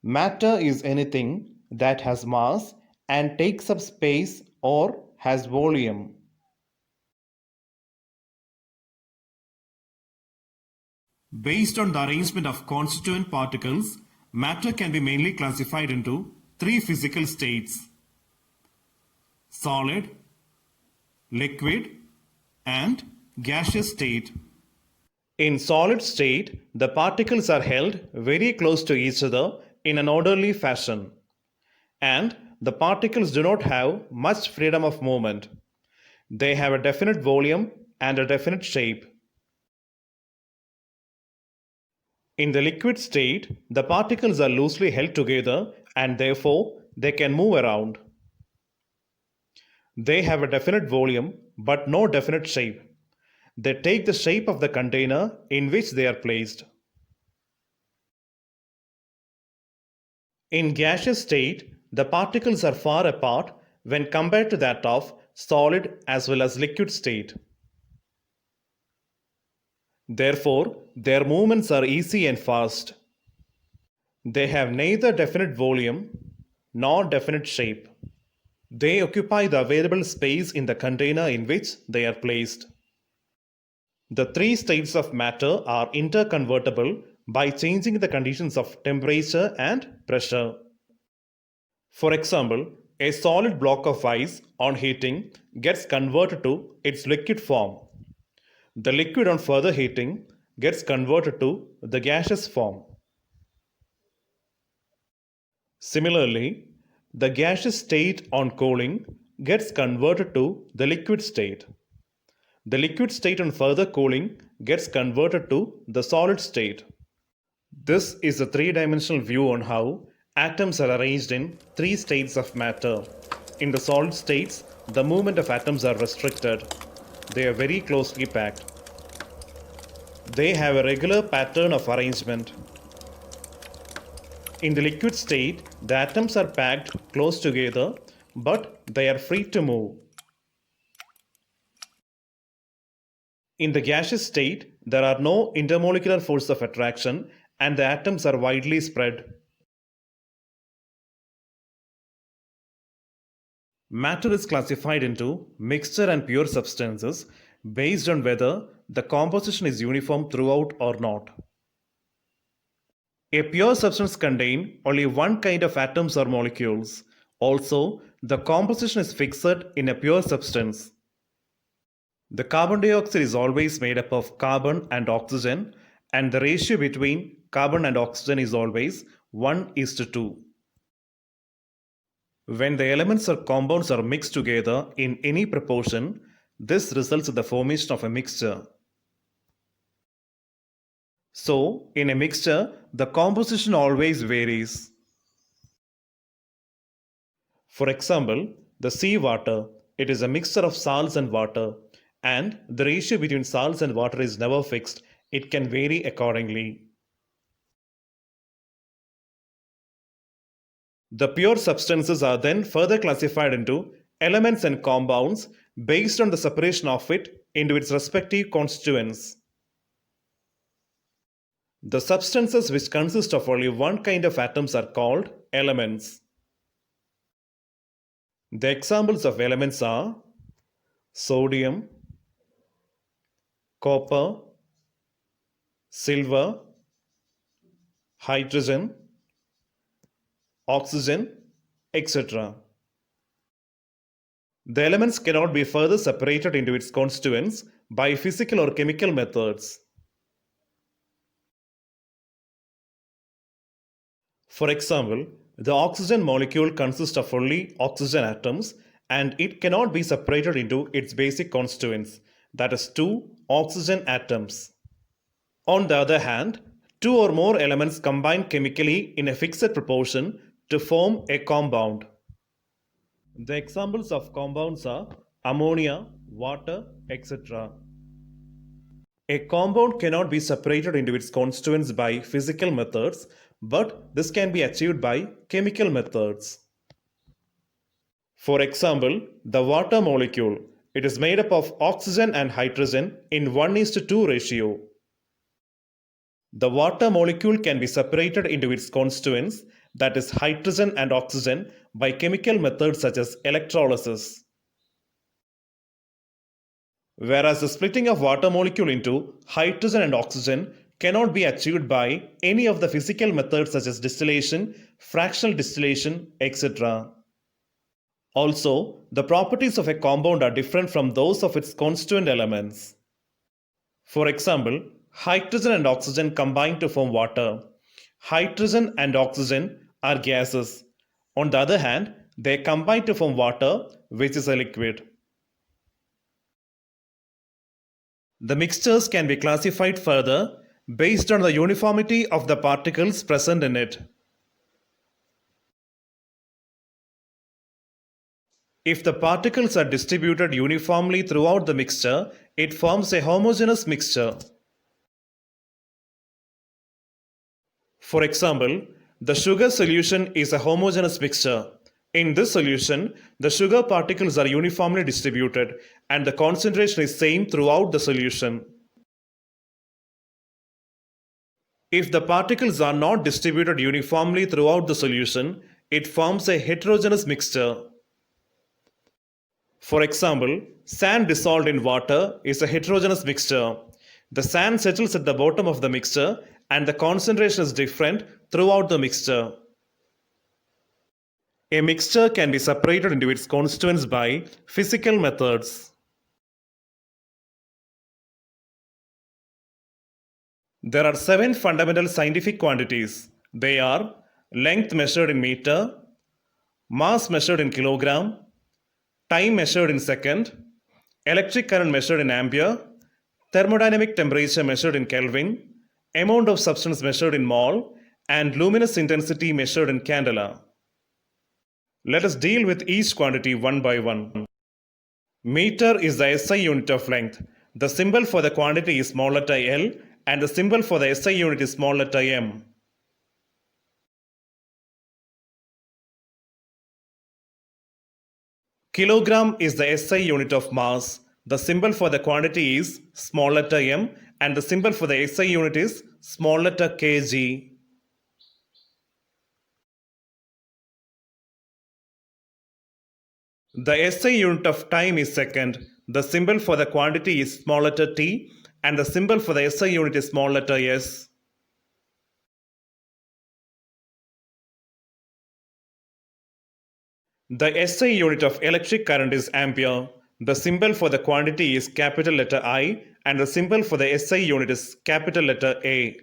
Matter is anything that has mass and takes up space or has volume. Based on the arrangement of constituent particles, matter can be mainly classified into three physical states: solid, liquid, and gaseous state. In solid state, the particles are held very close to each other in an orderly fashion, and the particles do not have much freedom of movement. They have a definite volume and a definite shape. In the liquid state, the particles are loosely held together and therefore they can move around. They have a definite volume but no definite shape. They take the shape of the container in which they are placed. In gaseous state, the particles are far apart when compared to that of solid as well as liquid state. Therefore, their movements are easy and fast. They have neither definite volume nor definite shape. They occupy the available space in the container in which they are placed. The three states of matter are interconvertible by changing the conditions of temperature and pressure. For example, a solid block of ice on heating gets converted to its liquid form. The liquid on further heating gets converted to the gaseous form. Similarly, the gaseous state on cooling gets converted to the liquid state. The liquid state on further cooling gets converted to the solid state. This is a three-dimensional view on how atoms are arranged in three states of matter. In the solid states, the movement of atoms are restricted. They are very closely packed. They have a regular pattern of arrangement. In the liquid state, the atoms are packed close together, but they are free to move. In the gaseous state, there are no intermolecular force of attraction and the atoms are widely spread. Matter is classified into mixture and pure substances based on whether the composition is uniform throughout or not. A pure substance contains only one kind of atoms or molecules. Also, the composition is fixed in a pure substance. The carbon dioxide is always made up of carbon and oxygen, and the ratio between carbon and oxygen is always 1:2. When the elements or compounds are mixed together in any proportion, this results in the formation of a mixture. So, in a mixture, the composition always varies. For example, the sea water, it is a mixture of salts and water, and the ratio between salts and water is never fixed, it can vary accordingly. The pure substances are then further classified into elements and compounds based on the separation of it into its respective constituents. The substances which consist of only one kind of atoms are called elements. The examples of elements are sodium, copper, silver, hydrogen, oxygen, etc. The elements cannot be further separated into its constituents by physical or chemical methods. For example, the oxygen molecule consists of only oxygen atoms and it cannot be separated into its basic constituents, that is, two oxygen atoms. On the other hand, two or more elements combine chemically in a fixed proportion to form a compound. The examples of compounds are ammonia, water, etc. A compound cannot be separated into its constituents by physical methods, but this can be achieved by chemical methods. For example, the water molecule, it is made up of oxygen and hydrogen in 1:2 ratio. The water molecule can be separated into its constituents that is hydrogen and oxygen, by chemical methods such as electrolysis. Whereas the splitting of water molecule into hydrogen and oxygen cannot be achieved by any of the physical methods such as distillation, fractional distillation, etc. Also, the properties of a compound are different from those of its constituent elements. For example, hydrogen and oxygen combine to form water. Hydrogen and oxygen are gases. On the other hand, they combine to form water, which is a liquid. The mixtures can be classified further based on the uniformity of the particles present in it. If the particles are distributed uniformly throughout the mixture, it forms a homogeneous mixture. For example, the sugar solution is a homogeneous mixture. In this solution, the sugar particles are uniformly distributed and the concentration is same throughout the solution. If the particles are not distributed uniformly throughout the solution, it forms a heterogeneous mixture. For example, sand dissolved in water is a heterogeneous mixture. The sand settles at the bottom of the mixture and the concentration is different throughout the mixture. A mixture can be separated into its constituents by physical methods. There are 7 fundamental scientific quantities. They are length measured in meter, mass measured in kilogram, time measured in second, electric current measured in ampere, thermodynamic temperature measured in Kelvin, amount of substance measured in mole, and luminous intensity measured in candela. Let us deal with each quantity one by one. Meter is the SI unit of length. The symbol for the quantity is small letter L and the symbol for the SI unit is small letter m. Kilogram is the SI unit of mass. The symbol for the quantity is small letter m and the symbol for the SI unit is small letter kg. The SI unit of time is second. The symbol for the quantity is small letter t and the symbol for the SI unit is small letter s. The SI unit of electric current is ampere. The symbol for the quantity is capital letter I and the symbol for the SI unit is capital letter A.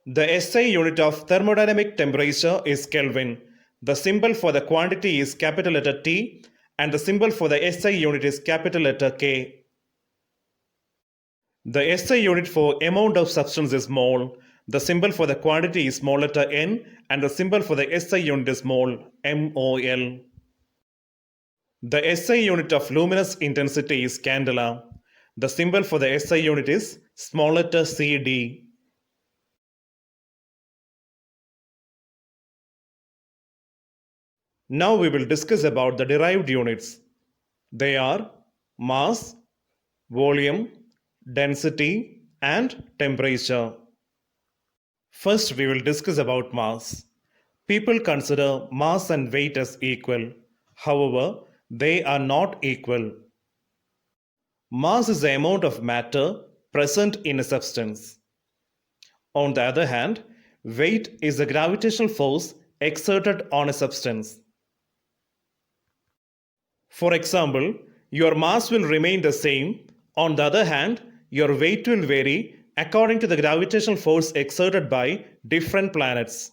The SI unit of thermodynamic temperature is Kelvin. The symbol for the quantity is capital letter T and the symbol for the SI unit is capital letter K. The SI unit for amount of substance is mole. The symbol for the quantity is small letter n and the symbol for the SI unit is mole, MOL. The SI unit of luminous intensity is candela. The symbol for the SI unit is small letter CD. Now we will discuss about the derived units. They are mass, volume, density, and temperature. First, we will discuss about mass. People consider mass and weight as equal. However, they are not equal. Mass is the amount of matter present in a substance. On the other hand, weight is the gravitational force exerted on a substance. For example, your mass will remain the same. On the other hand, your weight will vary according to the gravitational force exerted by different planets.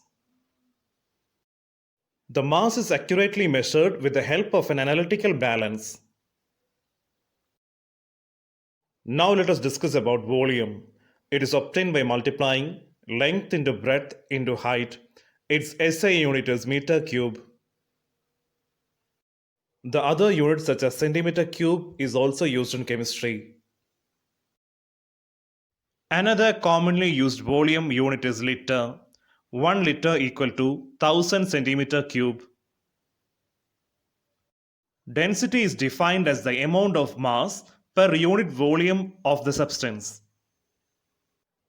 The mass is accurately measured with the help of an analytical balance. Now let us discuss about volume. It is obtained by multiplying length into breadth into height. Its SI unit is meter cube. The other units such as centimeter cube is also used in chemistry. Another commonly used volume unit is liter. 1 liter equal to 1000 centimeter cube. Density is defined as the amount of mass per unit volume of the substance.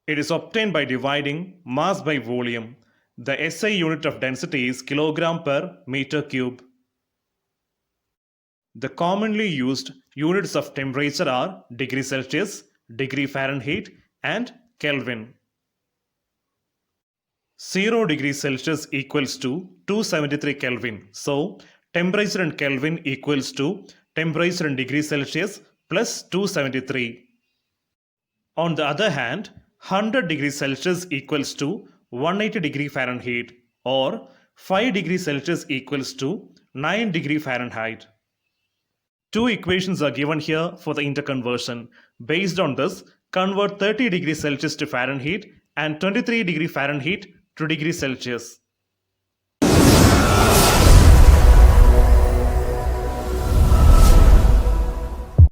It is obtained by dividing mass by volume. The SI unit of density is kilogram per meter cube. The commonly used units of temperature are degree Celsius, degree Fahrenheit, and Kelvin. 0 degrees Celsius equals to 273 Kelvin. So, temperature in Kelvin equals to temperature in degrees Celsius plus 273. On the other hand, 100 degrees Celsius equals to 180 degree Fahrenheit, or 5 degrees Celsius equals to 9 degree Fahrenheit. Two equations are given here for the interconversion. Based on this, convert 30 degrees Celsius to Fahrenheit and 23 degree Fahrenheit to degree Celsius.